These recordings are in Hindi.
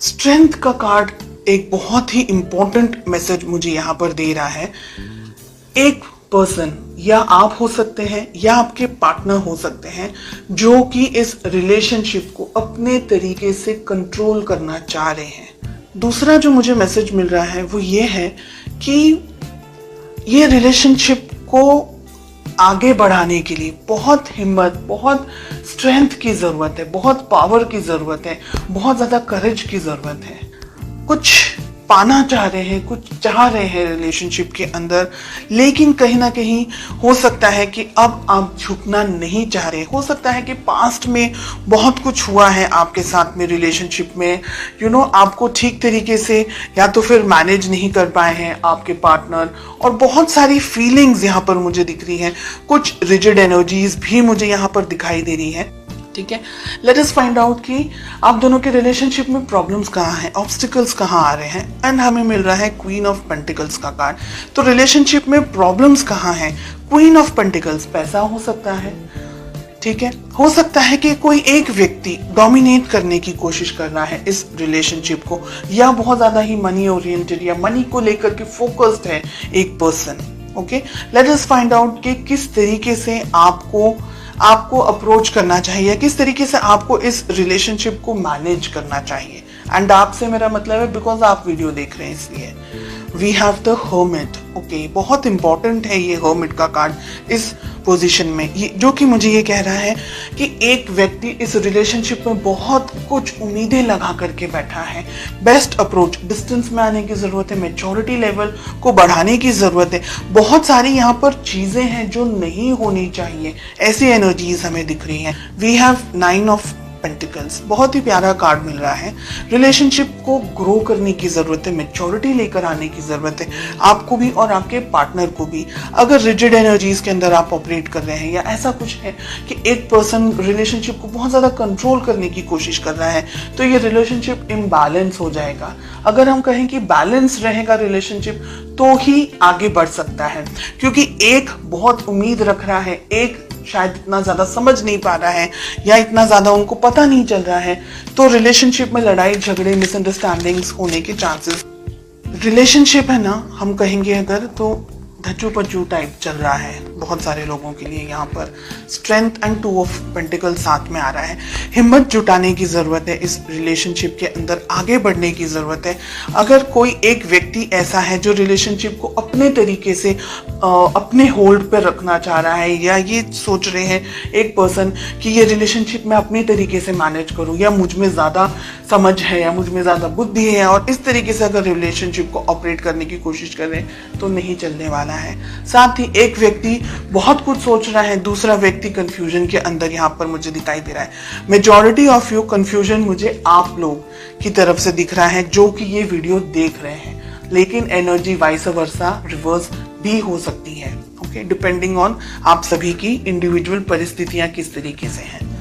स्ट्रेंथ का कार्ड एक बहुत ही इंपॉर्टेंट मैसेज मुझे यहाँ पर दे रहा है। एक पर्सन, या आप हो सकते हैं या आपके पार्टनर हो सकते हैं, जो कि इस रिलेशनशिप को अपने तरीके से कंट्रोल करना चाह रहे हैं। दूसरा जो मुझे मैसेज मिल रहा है वो ये है कि ये रिलेशनशिप को आगे बढ़ाने के लिए बहुत हिम्मत, बहुत स्ट्रेंथ की ज़रूरत है, बहुत पावर की ज़रूरत है, बहुत ज़्यादा करेज की ज़रूरत है। कुछ पाना चाह रहे हैं, कुछ चाह रहे हैं रिलेशनशिप के अंदर, लेकिन कहीं ना कहीं हो सकता है कि अब आप झुकना नहीं चाह रहे। हो सकता है कि पास्ट में बहुत कुछ हुआ है आपके साथ में रिलेशनशिप में, आपको ठीक तरीके से या तो फिर मैनेज नहीं कर पाए हैं आपके पार्टनर, और बहुत सारी फीलिंग्स यहाँ पर मुझे दिख रही हैं। कुछ रिजिड एनर्जीज भी मुझे यहाँ पर दिखाई दे रही है। ठीक है, लेट अस फाइंड आउट कि आप दोनों के रिलेशनशिप में प्रॉब्लम्स कहाँ हैं, ऑब्स्टिकल्स कहाँ आ रहे हैं। एंड हमें मिल रहा है क्वीन ऑफ पेंटिकल्स का कार्ड। तो रिलेशनशिप में प्रॉब्लम्स कहाँ हैं? क्वीन ऑफ पेंटिकल्स, पैसा हो सकता है। ठीक है, हो सकता है कि कोई एक व्यक्ति डोमिनेट करने की कोशिश कर रहा है इस रिलेशनशिप को, या बहुत ज्यादा ही मनी ओरिएंटेड या मनी को लेकर के फोकस्ड है एक person. Okay, let us find out कि किस तरीके से आपको अप्रोच करना चाहिए, किस तरीके से आपको इस रिलेशनशिप को मैनेज करना चाहिए। एंड आपसे मेरा मतलब है बिकॉज आप वीडियो देख रहे हैं इसलिए। We have the hermit. Okay, बहुत इंपॉर्टेंट है ये हर्मिट का कार्ड इस पोजीशन में, ये जो कि मुझे ये कह रहा है कि एक व्यक्ति इस रिलेशनशिप में बहुत कुछ उम्मीदें लगा करके बैठा है। बेस्ट अप्रोच, डिस्टेंस में आने की जरूरत है, मैच्योरिटी लेवल को बढ़ाने की जरूरत है। बहुत सारी यहाँ पर चीजें हैं जो नहीं होनी चाहिए, ऐसी एनर्जीज हमें दिख रही हैं। वी हैव 9 ऑफ पेंटिकल्स, बहुत ही प्यारा कार्ड मिल रहा है। रिलेशनशिप को ग्रो करने की जरूरत है, मैच्योरिटी लेकर आने की जरूरत है, आपको भी और आपके पार्टनर को भी। अगर रिजिड एनर्जीज के अंदर आप ऑपरेट कर रहे हैं, या ऐसा कुछ है कि एक पर्सन रिलेशनशिप को बहुत ज्यादा कंट्रोल करने की कोशिश कर रहा है, तो ये रिलेशनशिप इम्बैलेंस हो जाएगा। अगर हम कहें कि बैलेंस रहेगा रिलेशनशिप, तो ही आगे बढ़ सकता है। क्योंकि एक बहुत उम्मीद रख रहा है, एक शायद इतना ज्यादा समझ नहीं पा रहा है, या इतना ज्यादा उनको पता नहीं चल रहा है, तो रिलेशनशिप में लड़ाई झगड़े, मिसअंडरस्टैंडिंग्स होने के चांसेस। रिलेशनशिप है ना, हम कहेंगे अगर, तो धच्चू पच्चू टाइप चल रहा है बहुत सारे लोगों के लिए। यहाँ पर स्ट्रेंथ एंड 2 ऑफ पेंटिकल साथ में आ रहा है। हिम्मत जुटाने की जरूरत है, इस रिलेशनशिप के अंदर आगे बढ़ने की जरूरत है। अगर कोई एक व्यक्ति ऐसा है जो रिलेशनशिप को अपने तरीके से अपने होल्ड पर रखना चाह रहा है, या ये सोच रहे हैं एक पर्सन कि ये रिलेशनशिप मैं अपने तरीके से मैनेज करूं, या मुझ में ज्यादा समझ है, या मुझ में ज्यादा बुद्धि है, और इस तरीके से अगर रिलेशनशिप को ऑपरेट करने की कोशिश कर रहे हैं, तो नहीं चलने वाला है। साथ ही एक व्यक्ति बहुत कुछ सोच रहा है, दूसरा व्यक्ति कंफ्यूजन के अंदर यहाँ पर मुझे दिखाई दे रहा है। मेजॉरिटी ऑफ यू कंफ्यूजन मुझे आप लोग की तरफ से दिख रहा है जो कि ये वीडियो देख रहे हैं, लेकिन एनर्जी वाइस वर्सा रिवर्स भी हो सकती है। ओके, डिपेंडिंग ऑन आप सभी की इंडिविजुअल परिस्थितियां किस तरीके से हैं।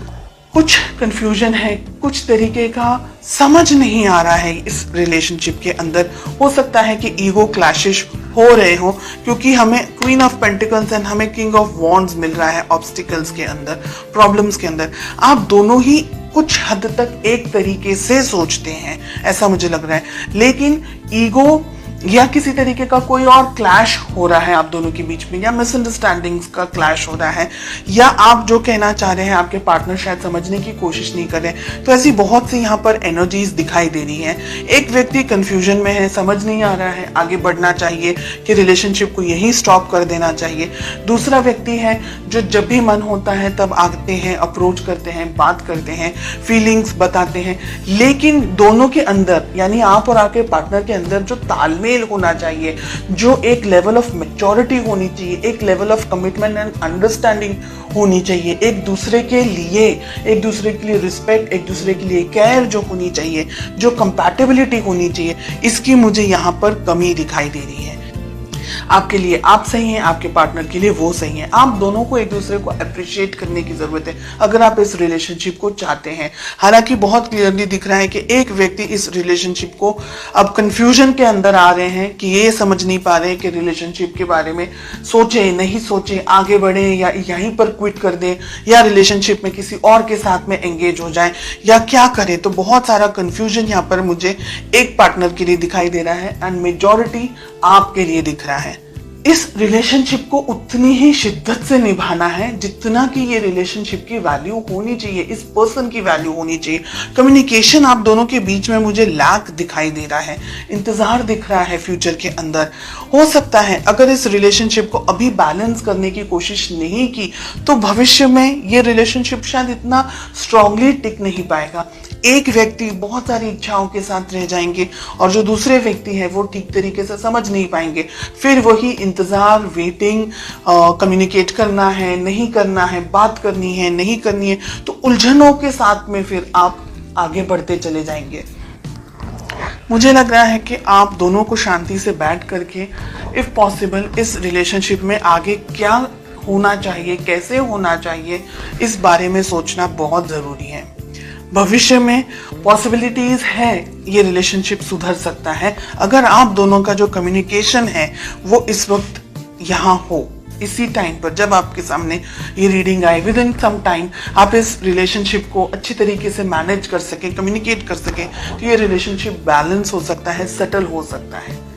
कुछ कंफ्यूजन है, कुछ तरीके का समझ नहीं आ रहा है इस रिलेशनशिप के अंदर। हो सकता है कि ईगो क्लैशेस हो रहे हो, क्योंकि हमें क्वीन ऑफ पेंटिकल्स एंड हमें किंग ऑफ वॉन्ड्स मिल रहा है ऑब्स्टिकल्स के अंदर, प्रॉब्लम्स के अंदर। आप दोनों ही कुछ हद तक एक तरीके से सोचते हैं, ऐसा मुझे लग रहा है, लेकिन ईगो या किसी तरीके का कोई और क्लैश हो रहा है आप दोनों के बीच में, या मिसअंडरस्टैंडिंग्स का क्लैश हो रहा है, या आप जो कहना चाह रहे हैं आपके पार्टनर शायद समझने की कोशिश नहीं कर रहे। तो ऐसी बहुत सी यहाँ पर एनर्जीज दिखाई दे रही हैं। एक व्यक्ति कंफ्यूजन में है, समझ नहीं आ रहा है आगे बढ़ना चाहिए कि रिलेशनशिप को यहीं स्टॉप कर देना चाहिए। दूसरा व्यक्ति है जो जब भी मन होता है तब आते हैं, अप्रोच करते हैं, बात करते हैं, फीलिंग्स बताते हैं, लेकिन दोनों के अंदर, यानी आप और आपके पार्टनर के अंदर जो तालमेल होना चाहिए, जो एक लेवल ऑफ मैच्योरिटी होनी चाहिए, एक level of commitment and understanding होनी चाहिए, एक दूसरे के लिए रिस्पेक्ट, एक दूसरे के लिए केयर जो होनी चाहिए, जो कंपैटिबिलिटी होनी चाहिए, इसकी मुझे यहाँ पर कमी दिखाई दे रही है। आपके लिए आप सही हैं, आपके पार्टनर के लिए वो सही है। आप दोनों को एक दूसरे को अप्रिशिएट करने की जरूरत है अगर आप इस रिलेशनशिप को चाहते हैं। हालांकि बहुत क्लियरली दिख रहा है कि एक व्यक्ति इस रिलेशनशिप को अब कंफ्यूजन के अंदर आ रहे हैं कि ये समझ नहीं पा रहे हैं कि रिलेशनशिप के बारे में सोचे नहीं सोचे, आगे बढ़े या यहीं पर क्विट कर दें, या रिलेशनशिप में किसी और के साथ में एंगेज हो जाए, या क्या करें। तो बहुत सारा कंफ्यूजन यहाँ पर मुझे एक पार्टनर के लिए दिखाई दे रहा है एंड मेजॉरिटी आपके लिए दिख रहा है। इस रिलेशनशिप को उतनी ही शिद्दत से निभाना है जितना कि ये रिलेशनशिप की वैल्यू होनी चाहिए, इस पर्सन की वैल्यू होनी चाहिए। कम्युनिकेशन आप दोनों के बीच में मुझे लैक दिखाई दे रहा है, इंतजार दिख रहा है फ्यूचर के अंदर। हो सकता है अगर इस रिलेशनशिप को अभी बैलेंस करने की कोशिश नहीं की तो भविष्य में ये रिलेशनशिप शायद इतना स्ट्रांगली टिक नहीं पाएगा। एक व्यक्ति बहुत सारी इच्छाओं के साथ रह जाएंगे और जो दूसरे व्यक्ति है वो ठीक तरीके से समझ नहीं पाएंगे। फिर वही इंतजार, वेटिंग, कम्युनिकेट करना है नहीं करना है, बात करनी है नहीं करनी है, तो उलझनों के साथ में फिर आप आगे बढ़ते चले जाएंगे। मुझे लग रहा है कि आप दोनों को शांति से बैठ करके इफ पॉसिबल इस रिलेशनशिप में आगे क्या होना चाहिए, कैसे होना चाहिए, इस बारे में सोचना बहुत जरूरी है। भविष्य में पॉसिबिलिटीज है ये रिलेशनशिप सुधर सकता है अगर आप दोनों का जो कम्युनिकेशन है वो इस वक्त यहाँ हो। इसी टाइम पर जब आपके सामने ये रीडिंग आए, विद इन सम टाइम आप इस रिलेशनशिप को अच्छी तरीके से मैनेज कर सके, कम्युनिकेट कर सके, तो ये रिलेशनशिप बैलेंस हो सकता है, सेटल हो सकता है।